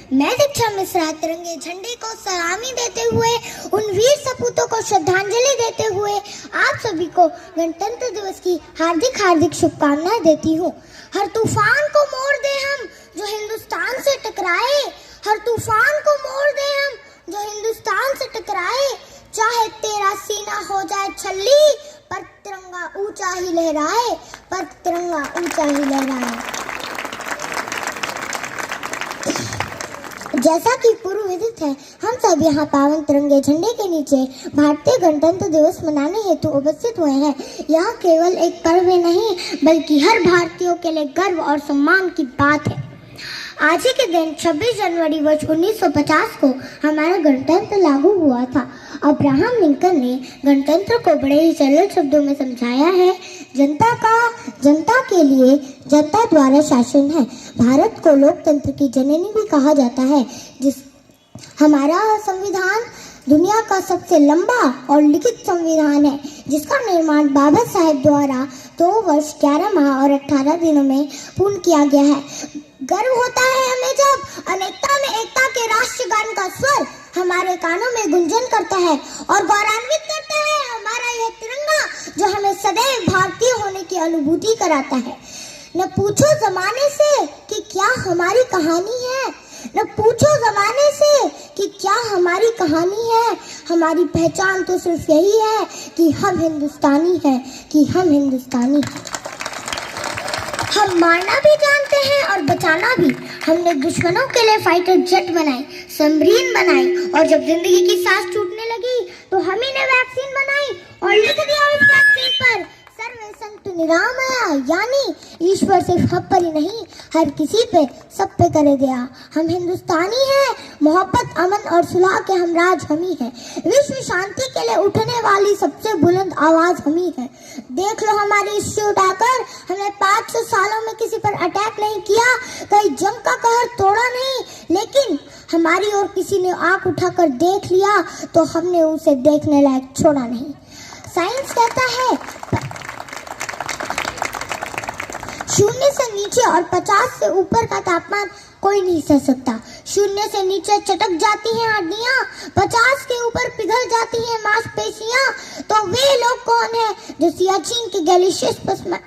मैं दीक्षा मिश्रा तिरंगे झंडे को सलामी देते हुए, उन वीर सपूतों को श्रद्धांजलि देते हुए आप सभी को गणतंत्र दिवस की हार्दिक हार्दिक शुभकामनाएं देती हूँ। हर तूफान को मोड़ दे हम जो हिंदुस्तान से टकराए, हर तूफान को मोड़ दे हम जो हिंदुस्तान से टकराए। चाहे तेरा सीना हो जाए छल्ली, पर तिरंगा ऊंचा ही लहराए, पर तिरंगा ऊंचा ही लहराए। जैसा कि पूर्व विदित है, हम सब यहाँ पावन तिरंगे झंडे के नीचे भारतीय गणतंत्र दिवस मनाने हेतु उपस्थित हुए हैं। यह केवल एक पर्व नहीं बल्कि हर भारतीयों के लिए गर्व और सम्मान की बात है। आज ही के दिन 26 जनवरी वर्ष 1950 को हमारा गणतंत्र लागू हुआ था। अब्राहम लिंकन ने गणतंत्र को बड़े ही सरल शब्दों में समझाया है, जनता के लिए जनता द्वारा शासन है। भारत को लोकतंत्र की जननी भी कहा जाता है। हमारा संविधान दुनिया का सबसे लंबा और लिखित संविधान है, जिसका निर्माण बाबा साहेब द्वारा 2 वर्ष 11 माह और 18 दिनों में पूर्ण किया गया है। गर्व होता है हमें जब अनेकता में एकता के राष्ट्रगान का स्वर हमारे कानों में गुंजन करता है और गौरवान्वित करता है हमारा यह तिरंगा, जो हमें सदैव भारतीय होने की अनुभूति कराता है। न पूछो जमाने से कि क्या हमारी कहानी है, न पूछो जमाने से कि क्या हमारी कहानी है। हमारी पहचान तो सिर्फ यही है कि हम हिंदुस्तानी हैं, कि हम हिंदुस्तानी हैं। हम मारना भी जानते हैं और बचाना भी। हमने दुश्मनों के लिए फाइटर जेट बनाए, सबमरीन बनाई, और जब जिंदगी की सांस छूटने लगी तो हम ही ने वैक्सीन बनाई और लिख दिया उस वैक्सीन पर सर्वे संतु निरामया, यानी ईश्वर सिर्फ हम पर ही नहीं हर किसी पे, सब पे करे दया। हम हिंदुस्तानी हैं, मोहब्बत अमन और सुलह के हमराज हम ही हैं। विश्व शांति के लिए उठने वाली सबसे बुलंद आवाज हम ही है। देख लो हमारी हिस्ट्री उठाकर, हमने 500 सालों में किसी पर अटैक नहीं किया, कहीं जंग का कहर तोड़ा नहीं, लेकिन हमारी और किसी ने आंख उठाकर देख लिया तो हमने उसे देखने लायक छोड़ा नहीं। साइंस कहता है 0 से नीचे और 50 से ऊपर का तापमान कोई नहीं सह सकता। 0 से नीचे चटक जाती हैं हड्डियां, 50 के ऊपर पिघल जाती हैं मांसपेशियां। तो वे लोग कौन हैं जो सियाचिन के ग्लेशियर्स पर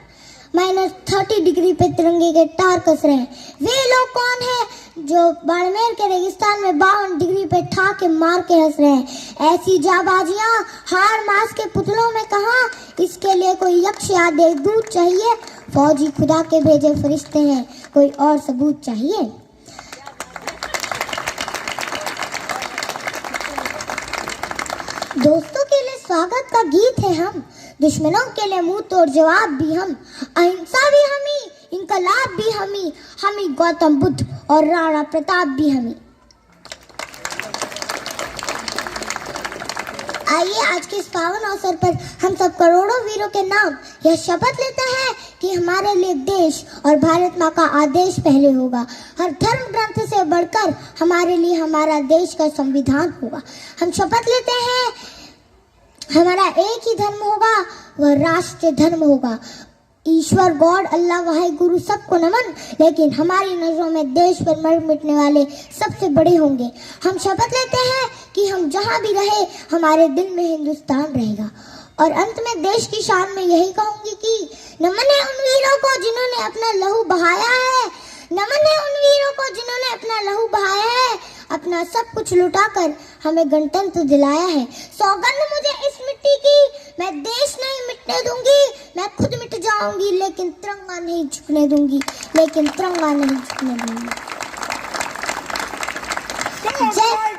-30 डिग्री पे तिरंगे के तार कस रहे हैं? वे लोग कौन हैं जो बाड़मेर के रेगिस्तान में 52 डिग्री पे ठा के मार के हंस रहे हैं? ऐसी जाबाजियां हार मास के पुतलों में कहां? इसके लिए कोई यक्ष या देवदूत चाहिए? फौजी खुदा के भेजे फरिश्ते हैं, कोई और सबूत चाहिए? दोस्तों के लिए स्वागत का गीत है हम, दुश्मनों के लिए मुंह तोड़ जवाब भी हम, अहिंसा भी हमी, इनकलाब भी हमी गौतम बुद्ध और राणा प्रताप भी हमी। आइए आज के इस पावन अवसर पर हम सब करोड़ों वीरों के नाम यह शपथ लेते हैं कि हमारे लिए देश और भारत माँ का आदेश पहले होगा। हर धर्म ग्रंथ से बढ़कर हमारे लिए हमारा देश का संविधान होगा। हम शपथ लेते हैं हमारा एक ही धर्म होगा, वह राष्ट्रीय धर्म होगा। ईश्वर गॉड अल्लाह वाहिगुरु सबको नमन, लेकिन हमारी नजरों में देश पर मर मिटने वाले सबसे बड़े होंगे। हम शपथ लेते हैं कि हम जहां भी रहे हमारे दिल में हिंदुस्तान रहेगा। और अंत में देश की शान में यही कहूंगी कि नमन है उन वीरों को जिन्होंने अपना लहू बहाया है, नमन है उन वीरों को जिन्होंने अपना लहू बहाया है, अपना सब कुछ लुटाकर हमें गणतंत्र दिलाया है। सौगंध मुझे इस मिट्टी की, मैं देश नहीं मिटने दूंगी, मैं खुद मिट जाऊंगी लेकिन तिरंगा नहीं झुकने दूंगी, लेकिन तिरंगा नहीं झुकने दूंगी। जय